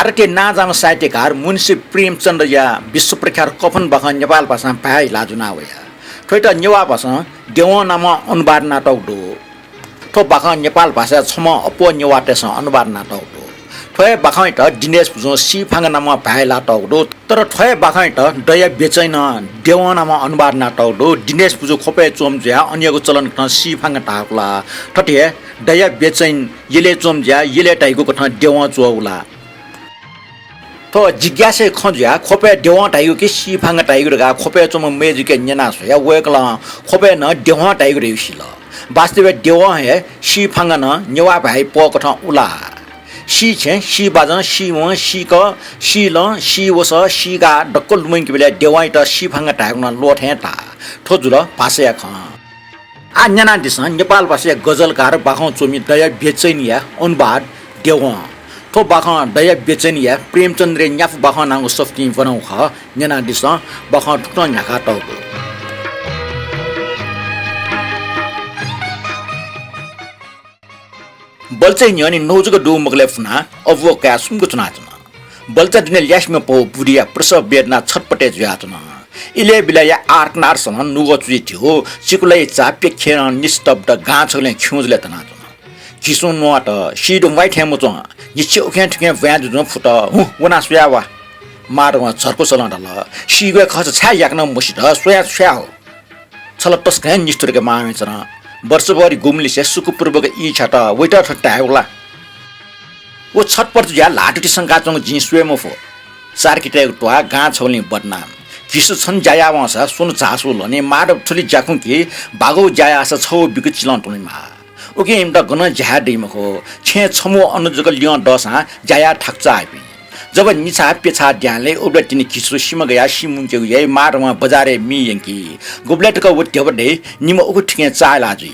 भारतीय नाजामा साहित्यकार मुन्सी प्रेमचन्द या विश्व प्रख्यात कफन बख नेपाल भाषा भाइ लाजुना होया ठोइट नेवा भाषा देवा नाम अनुवाद नाटक दो ठो बख नेपाल भाषा छम अपो नेवाटेस अनुवाद नाटक दो ठोय बखाइ त दिनेश पुजो सी फाङ नाम भाइ लाटक दो तर ठोय बखाइ त दया बेचैन देवा नाम अनुवाद नाटक दो दिनेश पुजो खोपे चोम ज्या अन्यको चलन त सी फाङ टाकला ठटे दया बेचैन यले चोम ज्या यले टाइको कथा देवा चोउला तो जिज्ञासे खज्या खोपे देवा टाइगो के सी फाङ टाइगो गा खोपे चोम मेजुके न्याना सोया वेकला खोपे न देवा टाइगो रेसिला वास्तव देवा हे सी फाङ न नेवा भाइ प कथा उला सी छे सी बाजन सी व सी क सी ल सी वस सी गा डक्कल मुइन के बेला देवाइ त सी फाङ टाइगो न लोठे ता ठोजुल भाषा ख आ न्याना दिस नेपाल भाषा गजलकार बाखौ चोमी दया बेचैनिया अनुवाद देवा तो बाखा दया बेचैनिया प्रेमचन्द्र न्याफ बाखा नांगो सफ्टी बनाउ ख न्याना दिस बाखा ठुक्न न्याका टाउ बल्चै न्यनी नौजुको दु मगले फुना अवो का सुमको चुनाचना बल्चा दिने ल्यासमे पौ बुढिया प्रसव वेदना छटपटे ज्यातना इले बिलाया आर्कनार सन नुगो चुइ थियो सिकुलै चाप्य खेर निस्तब्ध गाछले ख्युजले तनाचना किसुन नोट सिडो माइठेमो च निचे ओखे ठके व्याज न फुट हु वना सुयावा मारमा झर्को चलन ल सिगो खच छ्या याक्न मुसित सोया छ्या हो छल तस्कै निष्ठुरके मामेचना वर्षभरि गुमलिसे सुकुपूर्वक ई छट वेटर ठट्टाउला ओ छटपट ज्या लाटुटी संगाचङ जिसुएमो फो सार्किटे टवा गा छौली बदनाम किसु छन जाया वसा सुन चासो लने माड थुली जाखु कि बागौ जाया छ छौ बिक चिलन टुलीमा ओके इमदा गन ज्या दैमको छे छमो अनुजक लिय दसा जाया ठक्चा आइपि जब निछा पेछा ड्याले ओबले तिनी किसु सिम गया सिमुन्के यै मारमा बजारे मी यंकी गोब्लेटक वट्यबडे निम ओको ठिके चाला जी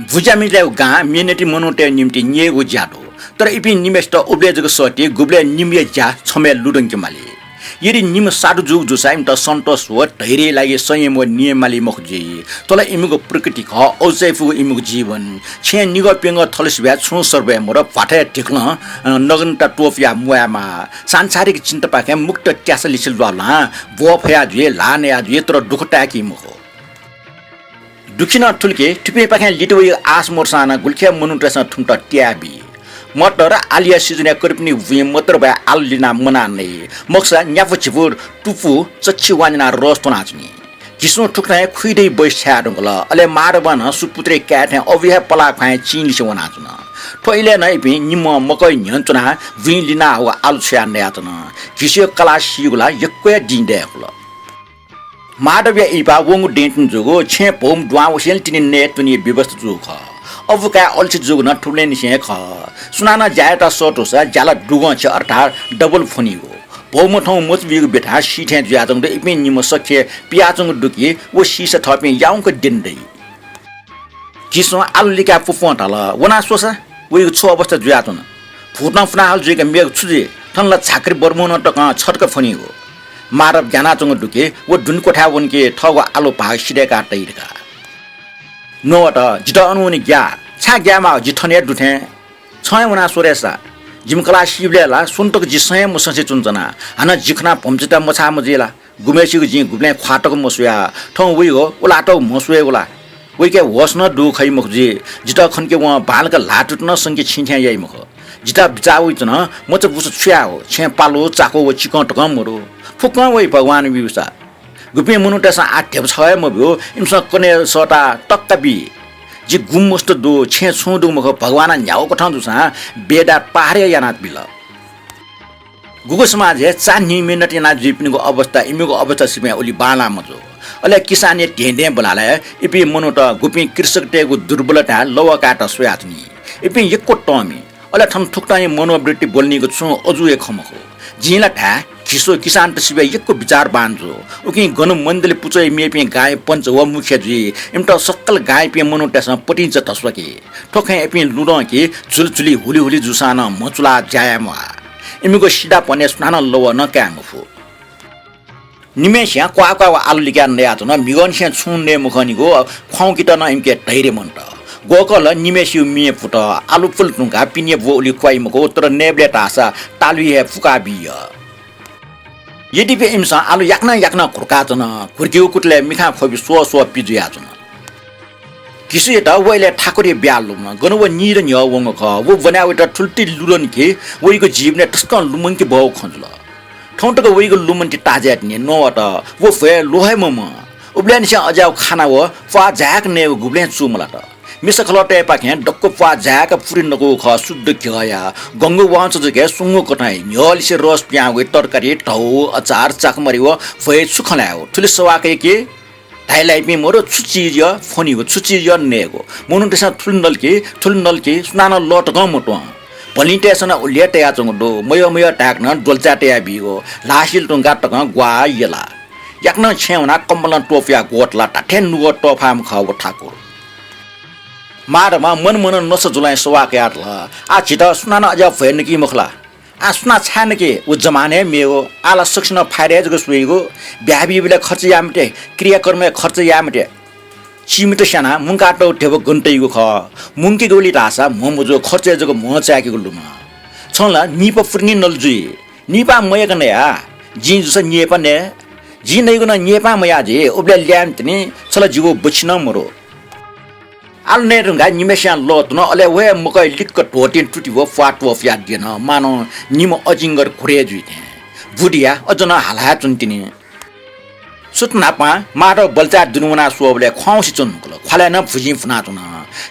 भुजा मिले गा मिनेटी मनोटे निम्ति निगो ज्यादो तर इपि निमेस्ट ओबले जग सटे गोब्ले निमे ज्या छमे लुडंके माले यदि निम साडु जुग जुसाइम त सन्तोष हो धैर्य लागि संयम नियममाली मखजी तला इमुको प्रकृति ख औजैफु इमुको जीवन छे निग पेंग थलस ब्या छु सर्वे मोर पाठे टिक्न नगनता टोफिया मुयामा सांसारिक चिन्ता पाके मुक्त ट्यास लिसिल वाला बो फया जुए लाने आ जुए तर दुखटा कि मुखो दुखिन ठुलके ठुपे पाके लिटोय आस मोरसाना गुलखे मनुटसा ठुमटा ट्याबी मटर आलिया सिजने करपनी वे मटर बा आलिना मनाने मक्सा न्याफु छिपुर टुपु चच्ची वानिना रस्तो नाच्नी किसो ठुक्ने खुइदै बैठ्या डंगल अले मारबन सुपुत्रे क्याथे अविहा पला खाए चिन लिसे वनाच्न टोइले नै बि निम मकै न्यन्चना विलिना हो आलुछ्या न्याच्न किसो कला सिगुला यक्के दिन्दे होला माडव्या इबा वंगु डेन्टन जोगो छे पोम द्वा वसेल तिनी नेट पनि व्यवस्था जोख अब का अल्छि जुग न ठुले निसे ख सुनाना जायता सटोसा जाला दुगो छ अर्थात डबल फनी हो बहुमठौ मचबिग बेठा सिठे ज्याजङ दे इपि निम सखे पियाजङ दुकी ओ सिस थपे याउको दिन्दै किसो आलुलिका पुफोटाला वना सोसा वे छ अवस्था ज्यातन फुटन फुना हाल जुके मेग छुजे थनला झाकरी बर्मुन टक छटक फनी हो मारब ज्ञानाजङ दुके ओ दुन कोठा वनके ठगो आलु भाग सिडे काटैका नोट जित अनुनी ग्या छा ग्यामा जिठने दुथे छय वना सोरेसा जिमकला शिवलेला सुन्तक जिसय मुससे चुन्चना हाना जिखना पम्चिता मछा मजेला गुमेसिको जि गुब्ले ख्वाटक मसुया ठौ वे हो उलाटो मसुए उला वेके वस्न दु खै मखजे जित खनके व बालका लाटुटन संगे छिन्थ्या याइ मख जिता बिचाउ चन मच बुस छ्या हो छे पालो चाको व चिकन टकम मरो फुक वे भगवान बिउसा गुपे मुनुटासा आठ्याब छय मब्यो इमस कने सटा टक्कबी जि गुमस्त दो छे छुदु मख भगवान न्याउ कठा दुसा बेडा पारे यानात बिल गुगु समाज हे चान्नी मिनट याना जिपिनको अवस्था इमिको अवस्था सिमे ओली बाला मजो अले किसानले ढेंडे बनाले इपि मुनुट गुपी कृषक टेगु दुर्बलता लवा काट सोयाथनी इपि यक्को टमी अले ठन ठुक्तानी मनोवृत्ति बोल्नीको छु अजु एक खमको जिला ठा खिसो किसान त सिबे यक्को विचार बान्जो उकि गनु मन्दले पुचै मेपे गाय पंच व मुख्य जी इमटा सक्कल गाय पे मनोटेस पटिन्छ तस्वके ठोखे एपि लुडो कि चुलचुली हुली हुली जुसाना मचुला जायामा इमिको सिधा पने स्नान लव न क्यामफु निमेस्या क्वा क्वा आलु लिक्या नयात न मिगन स्या छुन्ने मुखनिको ख्वाउ किट न इमके धैर्य मन्ट गोकल निमेसिउ मिए फुट आलु फुल टुंगा पिने वो उली क्वाइ मको तर नेबले टासा तालुइ हे फुका बिय यदि पे इमसा आलु याक्ना खुर्का जन खुर्किउ कुटले मिखा खोबि सो पिजुया जन किसु एटा वइले ठाकुरे ब्यालुमा गनु व निर न्य वंग ख वो बनावेटा ठुल्टी लुलन के वइको जीवने टस्कन लुमन के बहु खंजल ठौटको वइको लुमन ति ताजेट ने नोट वो फे लोहे मम उब्ल्यान से अजाउ खाना व फा जाक ने गुब्ले चुमला त मिस खलटे पाखे डक्को फा जाक पुरिन नको ख शुद्ध खया गंगु वांच जगे सुंगु कटाइ न्यल से रस प्यावे तरकारी टौ अचार चाकमरी व फे सुखलायो ठुले सवाके के थाइलाई पे मोरो छुचिज फोनी हो छुचिज नेगो मोनु तेसा थुलनल के सुनान लट ग मोटो भलिटेसन उलेटे या चंगडो मय टाक्न डोल्चाटे या बिगो लासिल टंगा टक ग्वा यला याक्न छेउना कम्बलन टोफिया गोटला टाठे नुगो टोफाम खाव ठाकुर मारमा मन नस जुलाई सवाके आटला आ छिटा सुनान अजा फेन की मखला आसना छान के उ जमाने मेओ आला सक्सन फाइरेज गो सुइगो ब्याबी बेला खर्च यामटे क्रियाकर्म खर्च यामटे चिमिट साना मुंकाटो टेबो गन्टैगो ख मुंकी गोली रासा मोमोजो खर्च जगो म चाके गुलुमा छला निप फुर्नी नलजुई निपा मय गने या जिन जुस निपा ने जिन नैगो न निपा मया जे ओब्ले ल्याम तनी छला जीवो बचिन मरो आल ने रंगा निमेशान लोत न अले वे मकै लिक्क टोटिन टुटी व फाट व फ्याट दिएन मानो निम अजिंगर खुरे जुइथे बुडिया अजन हाला चुन्तिनी सुतनापा मारो बलचा दुनुना सोबले ख्वाउसी चुनकुल खले न फुजि फुना तुन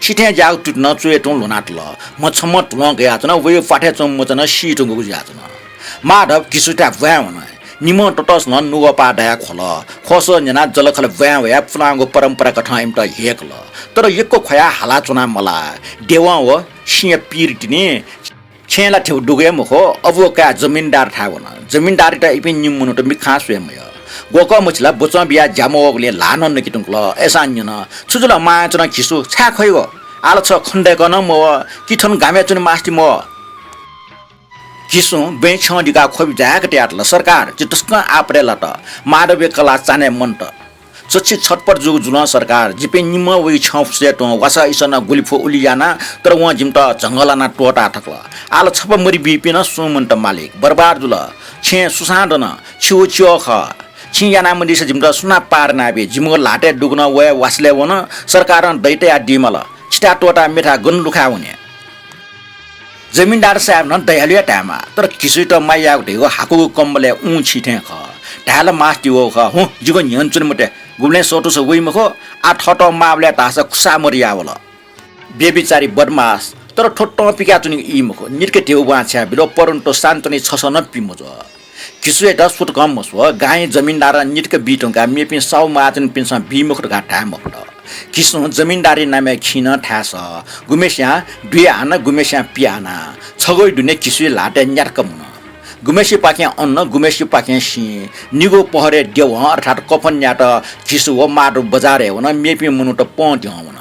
सिथे जाउ टुट्न चुए टुन लोनाटल म छम टुल गया तन वे फाटे चम मचन सिटुगु गुजा तन माधव किसुटा भ्याउन निम टटस न नुग पा दया खोल खस जना जलखल भ्याउ या फुलांगो परम्परा कठाइम त हेकल तर यक्को खया हाला चुना मला देवा व सिया पिरटिने छेला ठेउ डुगे मखो अबोका जमिनदार थावन जमिनदार त इपि निम्मुनो त मिखा स्वयमय गोक मछला बोचा बिया जामोगले लान नकिटुङल एसान्यन छुजुला माचना खिसु छा खइगो आल छ खण्डे गन म किठन गामे चुन मास्ति म किसु बेछ दिगा खोबि जाक ट्याटल सरकार चितस्क आप्रेला त माडवे कला चाने मन्त चछि छटपट जुग जुल सरकार जिपे निम वे छौसे त वासा इसन गुलिफो उलियाना तर व जिमत जंगलाना टोटा थकला आल छप मरि बिपिन सुमन्त मालिक बर्बाद जुल छे सुसादन छु छु ख छियाना मदिस जिमत सुना पार नाबे जिमगो लाटे डुग्न वे वासले वन सरकार दैते आ डिमल छिटा टोटा मेठा गन लुखा हुने जमिनदार साहब न दयालु टामा तर किसु त माया उठेको हाकु कम्बले उ छिटे ख ढाल मास्ति हो ख हु जिगो न्यन्चुन मटे गुब्ले सोटो स वइ मखो आ ठट मावले तास खुसा मरियावल बेबिचारी बदमास तर ठोट्ट पिका चुनि इ मखो निरके देउ बाछ्या बिलो परन्तो शान्तनी छसन पिमोज किसु एटा सुट कम मसो गाय जमिनदार निरके बिटंगा मेपि साउ माचन पिन्सा बिमखो घाटा मखो किसु जमिनदारी नामे खिन ठास गुमेस्या दुयाना गुमेस्या पियाना छगoi दुने किसु लाटे न्यार्कम गुमेसी पाके अन्न गुमेसी पाके सि निगो पहरे देव अर्थात कफन न्याट खिसु हो माडु बजारे हुन मेपि मुनु त पन्ति हुन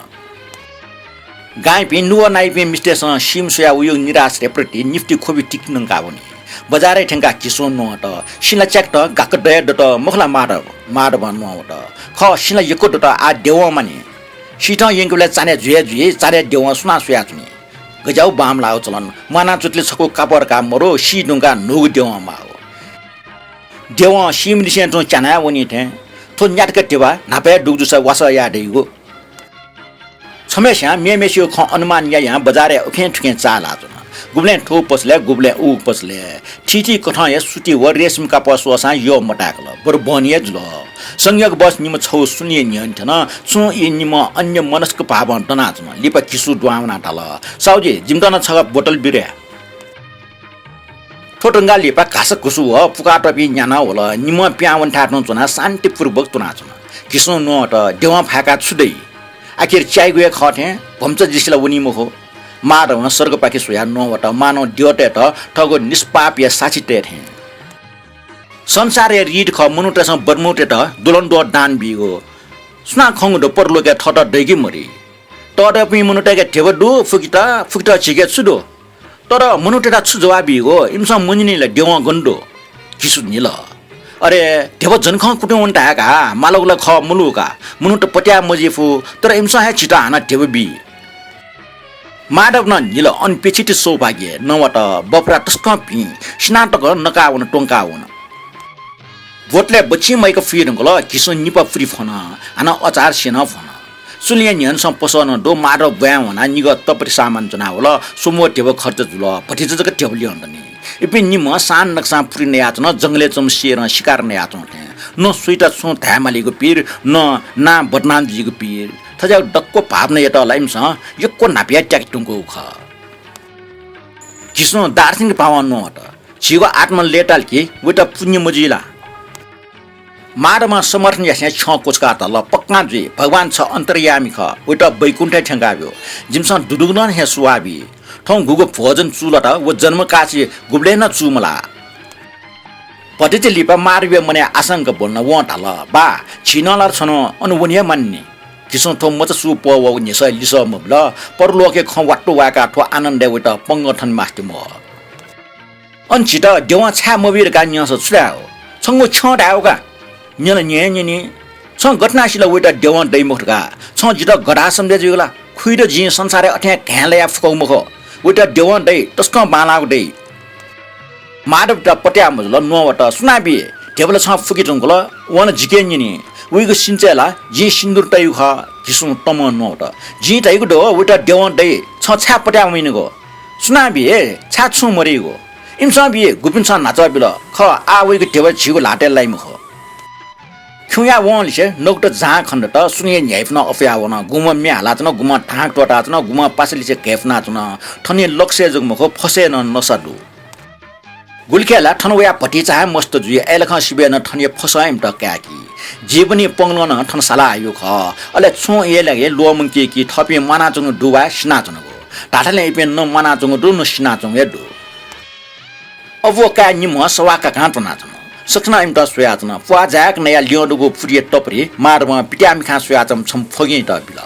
गाई पि नुव नाइ पि मिस्टेस सिम सोया उयो निराश रेप्रति निफ्टी खोबि टिक्न गावनी बजारे ठेंगा किसु न त सिला चेक त गाक दय द त मखला माड बन न त ख सिला यको त आ देव माने सिटा यंगले चाने जुए चारे देव सुना सोया चुनी गजाउ बाम लाउ चलन माना चुतले छको कापर का मरो सी डुंगा नुग देव माओ देव सिम दिसे त चाना वनी थे थो न्याट के देवा नापे दुगजु स वास या देगो छमेस्या मेमेसियो ख अनुमान या यहाँ बजारे उखे ठुके चाला त गुब्ले ठो पसले गुब्ले उ पसले ठीठी कथा या सुटी व रेशम का पसोसा यो मटाकल बर बनिए जुल संयोग बस निम छौ सुनिए नियन्थन छु इ निम अन्य मनस्क भावन तनाचन लिप किसु दुआउना तल साउजे जिमदन छग बोतल बिरे ठोटंगा लिपा घास कुसु हो पुका टपी न्याना होला निम प्यावन ठाट्नु चना शान्तिपूर्वक तनाचन किसु न त देवा फाका छुदै आखिर चाइ गए खथे भम्च जिसला वनी मखो माडवन स्वर्ग पाके सोया नवट मानव द्योटे त ठगो निष्पाप या साचिते थे संसार रीड ख मनुटेस बर्मुटे त दुलन्दो दान बिगो सुना खंग दो परलोके ठट दैगी मरि तड पि मनुटेके ठेव दु फुकिटा छिगे छुदो तर मनुटेटा छु जवाब बिगो इमसा मुनिले देवा गन्डो किसु निल अरे ठेव जनख कुटु उन्टाका मालगुला ख मुलुका मनुट पट्या मजिफु तर इमसा हे छिटा हाना ठेव बि माधव न निल अनपेक्षित सौभाग्य नवट बपरा टस्क पि स्नातक नकाउन टोंकाउन बोटले बच्ची मैको फिरंगल किसो निप फ्री फन आना अचार सेन फन सुलिया नियन सम्पसन दो माधव ब्यावना निग तपरि सामान जनावल सोमो टेब खर्च जुल भटिजक टेबली हन्दनी इपि निम सान नक्सा फ्री ने याचन जंगले चमसेर शिकार ने याचन न सुइटा सु धामालीको पीर न ना बदनाम जीको पीर थजा डक्को भावना यता लाइमस यक्को नापिया ट्याक्टुङको ख किस्नो दार्जिलिङ पावन नट छिगो आत्मा लेटाल कि वेटा पुण्य मजिला मारमा समर्थन यासे छ कोचका तल पक्का जे भगवान छ अन्तर्यामी ख वेटा बैकुण्ठ ठंगाब्यो जिमसन दुदुगन हे सुवाबी ठौ गुगो भोजन चुलटा व जन्म काची गुब्लेन चुमला पटिचे लिपा मारबे मने आशंक बोल्न वटाल बा छिनलर छन अनुवनीय मान्ने किसो थो मच सु पव निस लिस मब्ल परलोके ख वाटो वाका ठो आनन्द वेट पंगठन मास्ति म अनचित देवा छा मबिर का न्यस छ्लाओ छंगो छडाओगा न्यन न्यनि छ घटनासिला वेट देवा दैमुखका छ जित गडा सम्झे जुला खुइद जि संसार अठ्या घ्यालया फकौ मख वेट देवा दै तस्क बालाउ दै माधव त पट्या मजल नवट सुनाबी टेबल छ फुकी जंगल वन जिके न्यनि उइको सिन्चेला जि सिन्दुर तयु ख किसु तम नवट जि तयु दो वेट देवा दै छ छा पट्या मिनको सुनाबी छा छु मरिगो इमसा बि गुपिन छ नाचा बिल ख आ उइको टेबल छिगो लाटे लाई मख खुया वनले नौट जहाँ खण्ड त सुनिए न्याइफन अफ्यावन गुम म्यालाचन गुम ठाक टटाचन गुम पासलिसे घेफनाचन ठने लक्ष्य जगमख फसे न नसदु गुलखेला ठनवया पटी चाहे मस्त जुए एलख सिबेन ठने फसाइम त क्याकी जीवनी पंगलन ठन सला आयो ख अले छु ए लगे लोमंके कि थपे मनाचन दुवा स्नाचनको टाटाले एपे न मनाचन दु न स्नाचन एदु अबो का निम सवाका कान्तनाचन सक्ना इम त सुयाचन फुआजाक नया लियोडुगो फुरिए टपरी मारमा पिट्याम खा सुयाचम छम फगे त बिल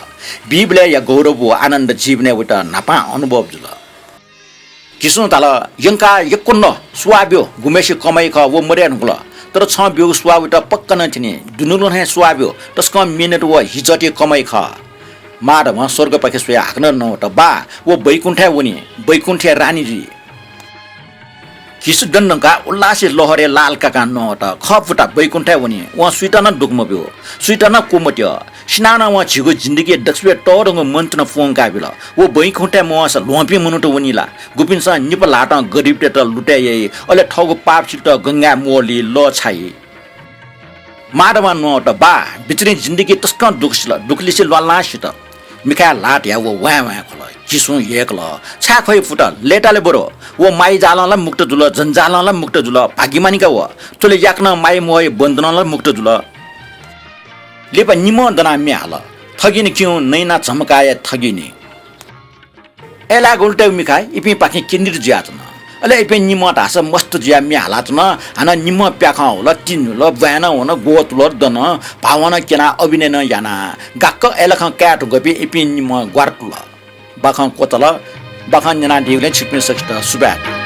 बिबले या गौरव आनन्द जीवने वटा नापा अनुभव जुल किसु ताल यंका यकुन्न सुवाब्यो गुमेसी कमाई ख वो मर्यान हुल तर छ ब्यो सुवाबटा पक्क न थिने दुनुलो हे सुवाब्यो तस्क मिनेट व हिजटी कमाई ख मारमा स्वर्ग पखे सुया हाक्न नवट बा वो बैकुण्ठे वनी बैकुण्ठे रानीजी किसु दण्डका उल्लासे लहरे लाल काका नवट खफुटा बैकुण्ठे वनी व सुइटन दुग्मब्यो सुइटन कोमट्य स्नान व छिगो जिन्दगी दक्ष्वे टरंग मन्त्र फोंका बिल वो बैकुण्ठे मस लोपी मनुट वनीला गुपिनस निप लाट गरीब टेट लुटाए अले ठगो पाप छिट गंगा मोली ल छाई माडमा नवट बा बिचरी जिन्दगी तस्क दुखलिसे ललासित मिखा लाट या वो वा वा खल किसु एकल छा खै फुट लेटाले बरो वो माई जालनलाई मुक्त जुल जनजालनलाई मुक्त जुल भाग्यमानिका व तले याक्न माई मोय बन्धनलाई मुक्त जुल लेपा निम दना म्याल ठगिने क्यों नैना झमकाए ठगिने एला गुल्टे मिखाय इपि पाखि केन्द्र ज्याचन अले इपि निम ढास मस्त ज्या म्यालाचन हाना निम प्याखा होला तिन ल बयान हुन गोत ल दन भावना केना अभिनय न याना गाक्क एलख क्याट गपि इपि निम ग्वार्तुल बाख कोतल बाख जना दिउले छिप्ने सकित सुब्याट